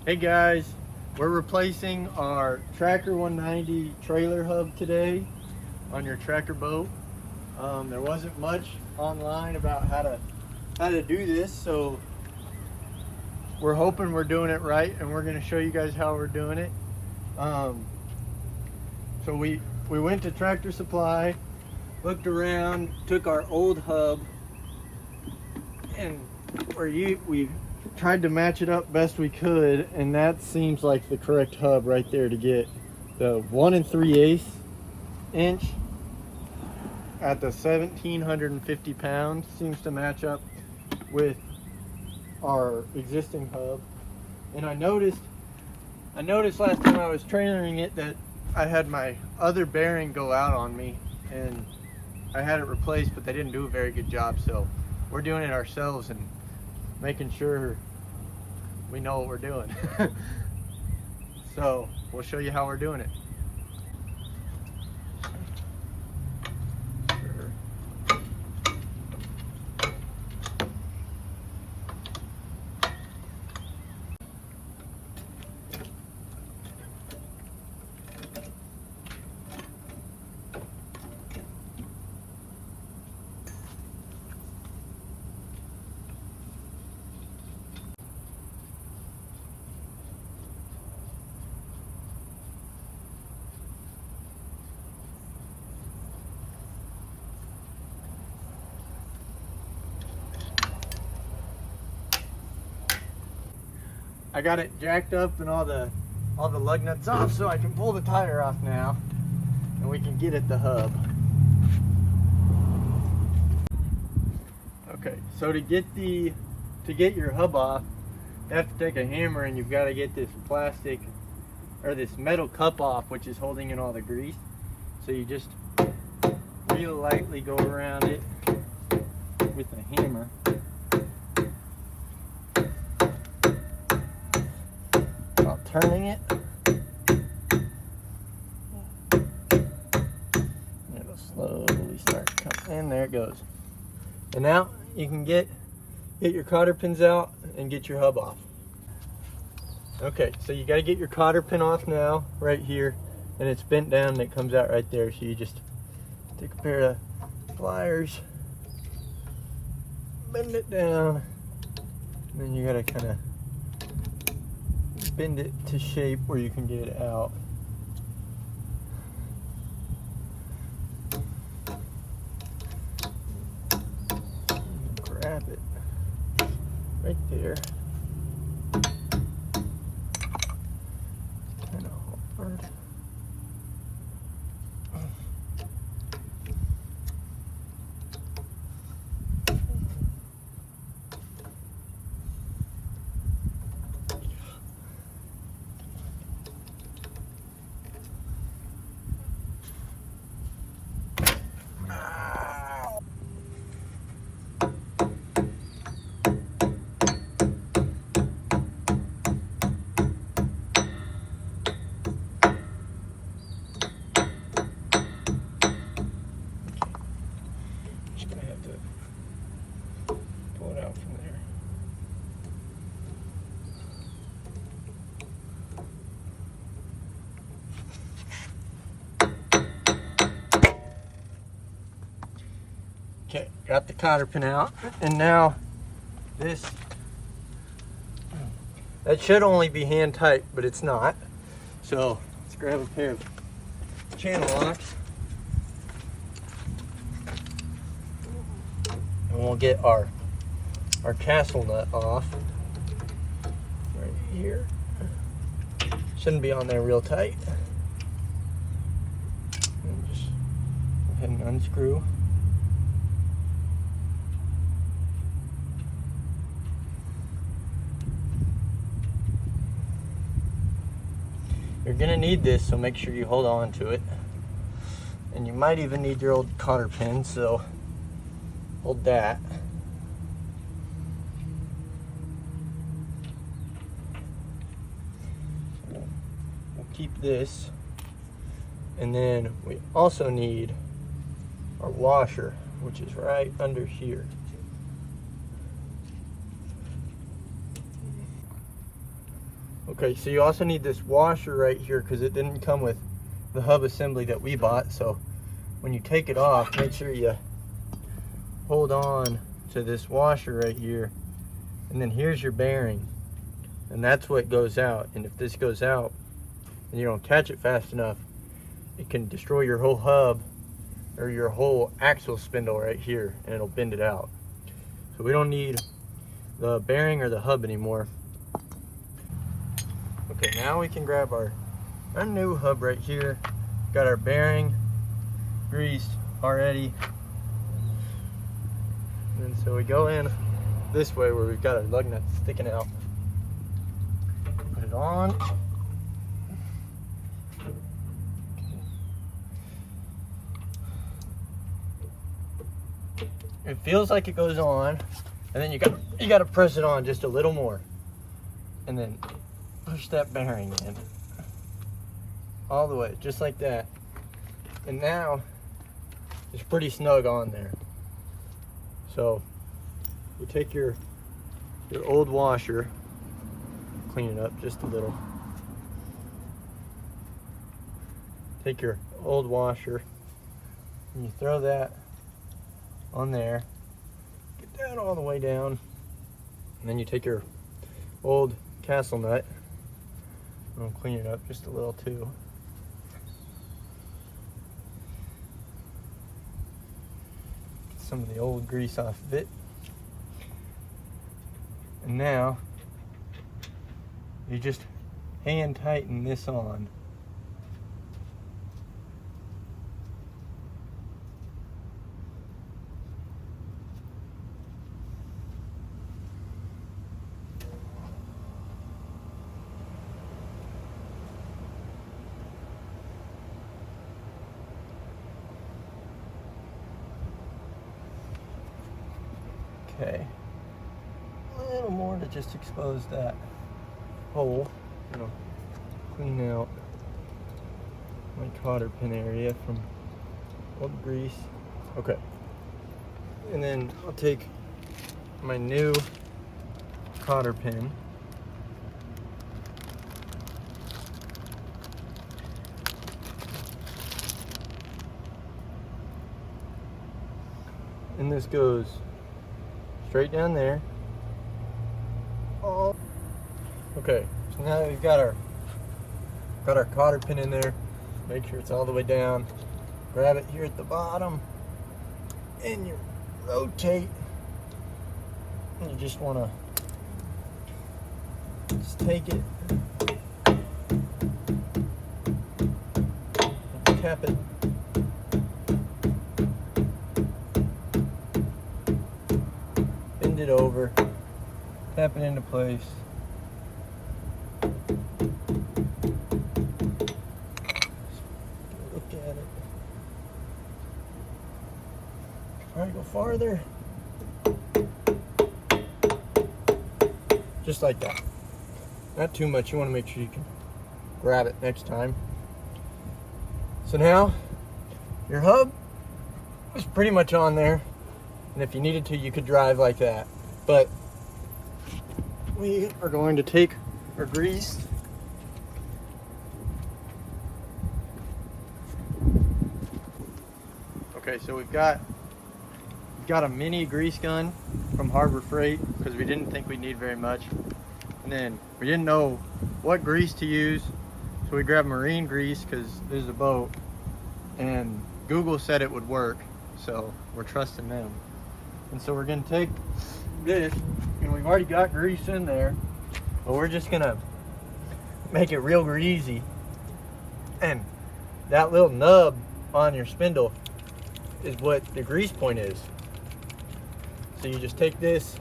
Hey guys, we're replacing our Tracker 190 trailer hub today on your Tracker boat. There wasn't much online about how to do this, so we're hoping we're doing it right, and we're going to show you guys how we're doing it. So we went to Tractor Supply, looked around, took our old hub, and we tried to match it up best we could, and that seems like the correct hub right there to get the 1 3/8 inch at the 1,750 pounds. Seems to match up with our existing hub. And I noticed last time I was trailering it that I had my other bearing go out on me, and I had it replaced, but they didn't do a very good job, so we're doing it ourselves and making sure we know what we're doing. So we'll show you how we're doing it. I got it jacked up and all the lug nuts off, so I can pull the tire off now and we can get at the hub. Okay, so to get your hub off, you have to take a hammer, and you've got to get this plastic or this metal cup off, which is holding in all the grease. So you just real lightly go around it with a hammer. While turning it, it'll slowly start coming in. There it goes. And now you can get your cotter pins out and get your hub off. Okay, so you got to get your cotter pin off now, right here, and it's bent down and it comes out right there. So you just take a pair of pliers, bend it down, and then you got to kind of bend it to shape where you can get it out. Grab it right there. Kind of hard. Pull it out from there. Okay, got the cotter pin out, and now that should only be hand tight, but it's not. So let's grab a pair of channel locks, and we'll get our tassel nut off right here. Shouldn't be on there real tight. And just go ahead and unscrew. You're gonna need this, so make sure you hold on to it. And you might even need your old cotter pin, so hold that. We'll keep this. And then we also need our washer, which is right under here. Okay, so you also need this washer right here because it didn't come with the hub assembly that we bought. So when you take it off, make sure you hold on to this washer right here. And then here's your bearing. And that's what goes out. And if this goes out and you don't catch it fast enough, it can destroy your whole hub or your whole axle spindle right here, and it'll bend it out. So we don't need the bearing or the hub anymore. Okay, now we can grab our new hub right here. Got our bearing greased already. And so we go in this way where we've got our lug nut sticking out. Put it on. It feels like it goes on, and then you got to press it on just a little more, and then push that bearing in all the way, just like that. And now it's pretty snug on there. So you take your old washer, clean it up just a little. Take your old washer and you throw that on there, get that all the way down, and then you take your old castle nut, and I'll clean it up just a little too. Get some of the old grease off of it. And now you just hand tighten this on. Okay, a little more to just expose that hole. I'm gonna clean out my cotter pin area from all the grease. Okay, and then I'll take my new cotter pin. And this goes straight down there. Oh. Okay, so now that we've got our cotter pin in there, make sure it's all the way down. Grab it here at the bottom, and you rotate. And you just want to just take it, and tap it. It over, tap it into place. Look at it. Try to go farther. Just like that. Not too much. You want to make sure you can grab it next time. So now your hub is pretty much on there. And if you needed to, you could drive like that. But we are going to take our grease. Okay, so we've got a mini grease gun from Harbor Freight because we didn't think we'd need very much. And then we didn't know what grease to use. So we grabbed marine grease because there's a boat. And Google said it would work. So we're trusting them. And so we're gonna take this, and we've already got grease in there, but we're just gonna make it real greasy. And that little nub on your spindle is what the grease point is. So you just take this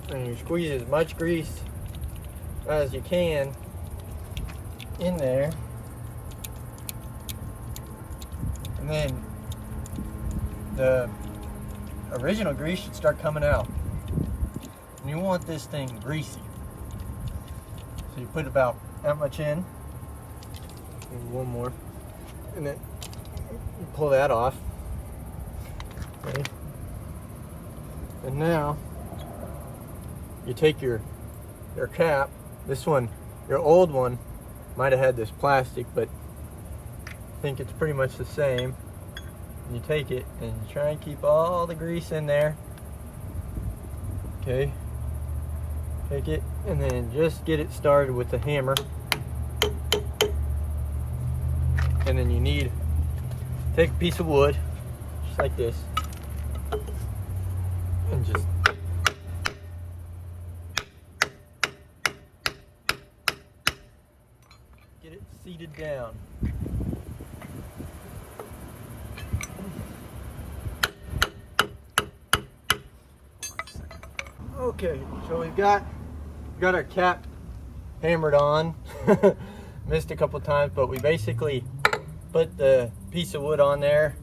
and you squeeze as much grease as you can in there, and then the original grease should start coming out. And you want this thing greasy. So you put about that much in. Maybe one more. And then you pull that off. Okay. And now you take your cap This one, your old one, might have had this plastic, but I think it's pretty much the same. You take it and you try and keep all the grease in there. Okay. Take it and then just get it started with the hammer. And then you need, take a piece of wood, just like this, and just get it seated down. Okay, so we've got our cap hammered on. Missed a couple times, but we basically put the piece of wood on there,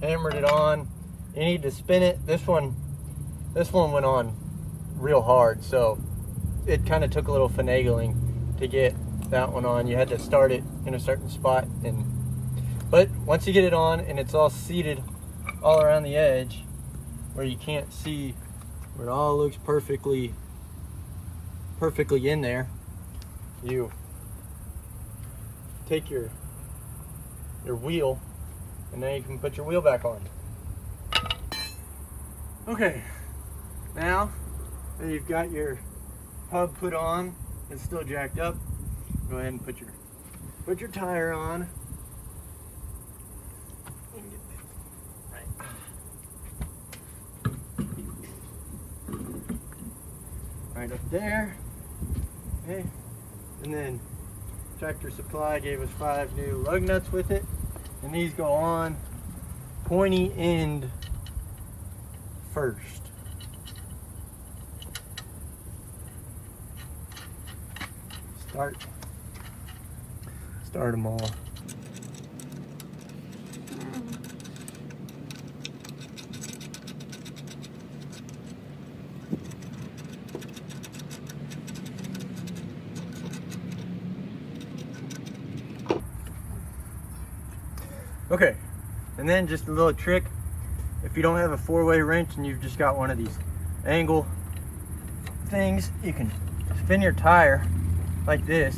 hammered it on. You need to spin it. This one went on real hard, so it kind of took a little finagling to get that one on. You had to start it in a certain spot, but once you get it on and it's all seated all around the edge where you can't see, where it all looks perfectly in there, you take your wheel, and then you can put your wheel back on. Okay, now that you've got your hub put on, it's still jacked up, go ahead and put your tire on. Right up there. Okay, and then Tractor Supply gave us 5 new lug nuts with it, and these go on pointy end first. Start them all. Okay, and then just a little trick. If you don't have a 4-way wrench and you've just got one of these angle things, you can spin your tire like this.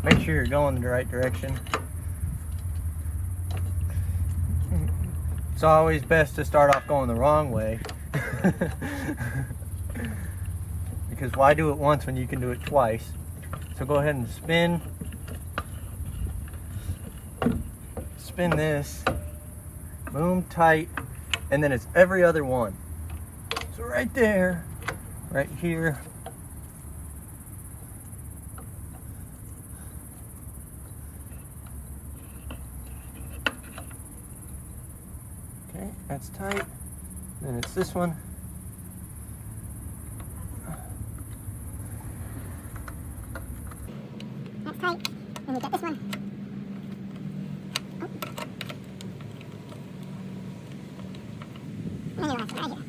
Make sure you're going the right direction. It's always best to start off going the wrong way. Because why do it once when you can do it twice? So go ahead and spin this, boom, tight, and then it's every other one. So right there, right here, okay, that's tight. Then it's this one. That's tight. And we got this one. And then the last one right here.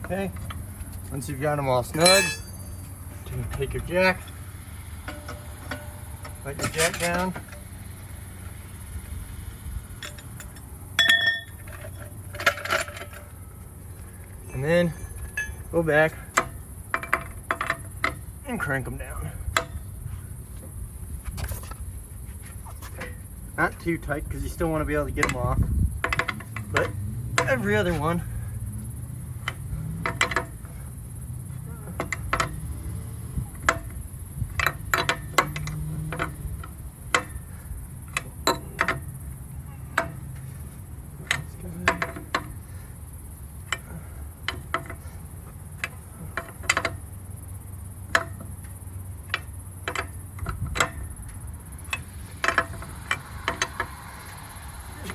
Okay, once you've got them all snug, you can take your jack, let your jack down, and then go back and crank them down. Not too tight because you still want to be able to get them off, but every other one.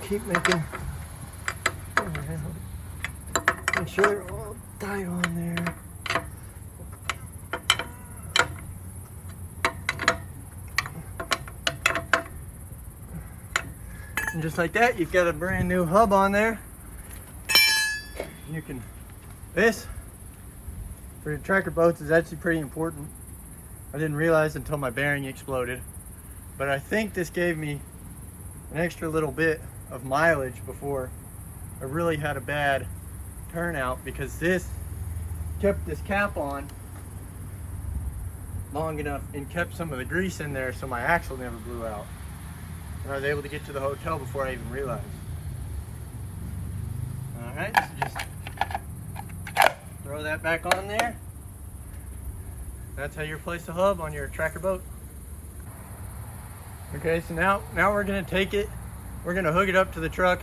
Keep making, make sure they're all tight on there. And just like that, you've got a brand new hub on there. You can, this, for your tracker boats, is actually pretty important. I didn't realize until my bearing exploded, but I think this gave me an extra little bit of mileage before I really had a bad turnout because this kept this cap on long enough and kept some of the grease in there so my axle never blew out. And I was able to get to the hotel before I even realized. Alright, so just throw that back on there. That's how you replace the hub on your tracker boat. Okay, so now we're gonna take it, we're gonna hook it up to the truck,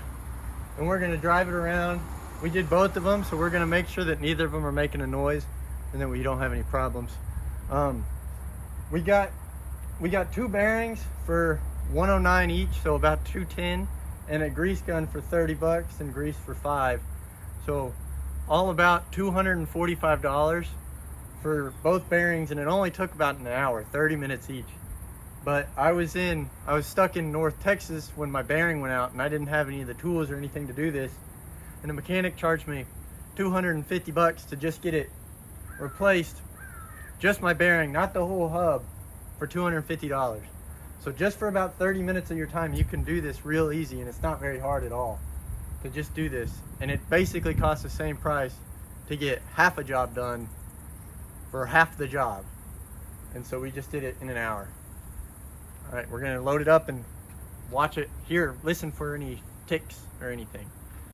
and we're gonna drive it around. We did both of them, so we're gonna make sure that neither of them are making a noise and that we don't have any problems. We got 2 bearings for $109 each, so about $210, and a grease gun for $30 and grease for $5. So all about $245 for both bearings, and it only took about an hour, 30 minutes each. But I was stuck in North Texas when my bearing went out, and I didn't have any of the tools or anything to do this. And the mechanic charged me $250 to just get it replaced, just my bearing, not the whole hub, for $250. So just for about 30 minutes of your time, you can do this real easy, and it's not very hard at all to just do this. And it basically costs the same price to get half a job done for half the job. And so we just did it in an hour. All right, we're gonna load it up and watch it here, listen for any ticks or anything.